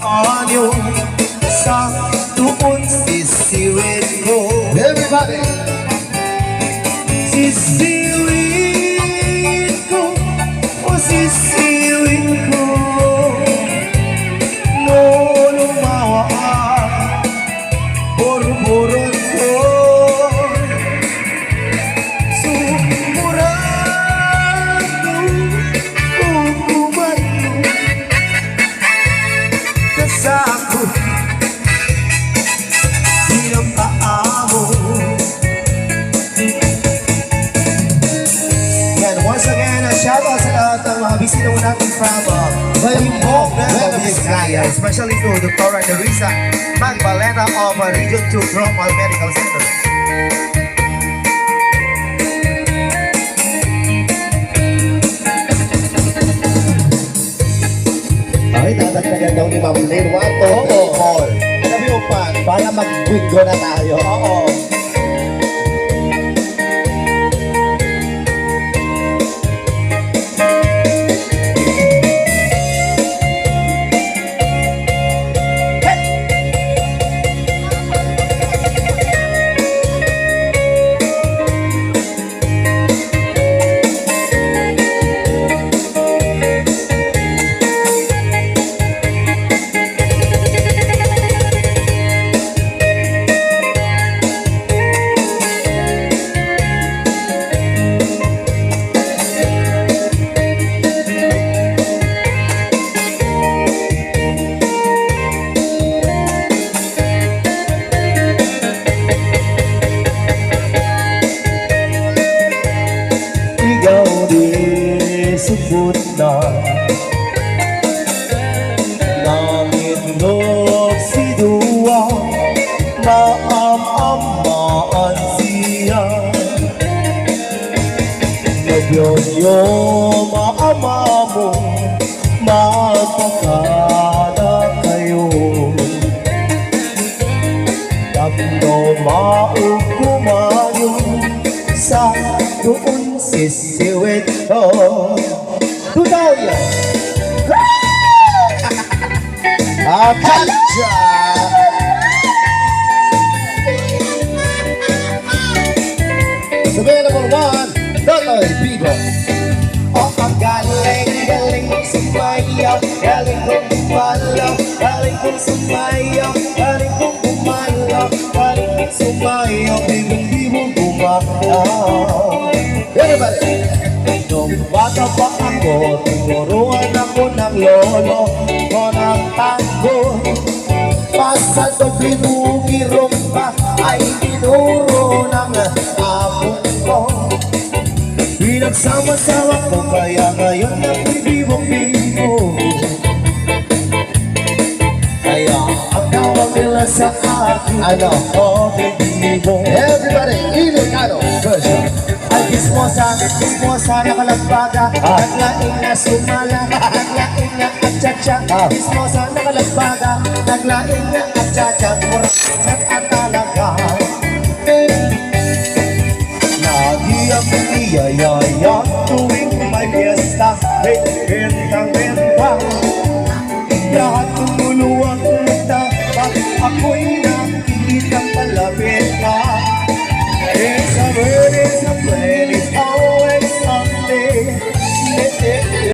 Anyo sa tuon sisiwit ko. Everybody! Sisiwit ko, o sisiwit ko, no lumawa ang burburon ko. Sumurado, kukumayo, kasako, hirap paamo. Once again, a shout out sa lahat ng mga bisita natin from Bayong Vizcaya, especially to Dr. Nerissa Magbalena of Region 2 Tromal Medical Center. Ay, dadagdagan daw ni Ma'am Lynn. 1, 2, 3, 4. Sabi mo pa, para mag-wingo na tayo. Oo. Subot na nangindog si Dua, maam-amaan siya. Nabyon-yo maama mo, magkakada kayo. Tapno maog kumayo sa doon sisiwit ko. Tudaw yan! Akacha! Sabihin number 1, Totoy Bigo. Oh, ang galing kong sumayaw, galing kong kumalaw, galing kong sumayaw, galing kong kumalaw, galing kong sumayaw, bibong-bibong kumalaw. Everybody! Nung bata pa ako, tinuruan ako ng lolo ko ng tango. Basta doble bugirong pa ay tinuro ng abong ko. Pinagsama-sama ko kaya ngayon nagbibibong-bibo. Kaya ang tawag nila sa akin, Ano? oh, bibibo. Everybody! Ilikano version. Ay kismosa, nakalagbaga, naglaing na sumala, naglaing na atchacha. Kismosa, nakalagbaga, naglaing na atchacha, murang at talaga. Lagi ang niyayaya tuwing may fiesta, bentang-benta. Lahat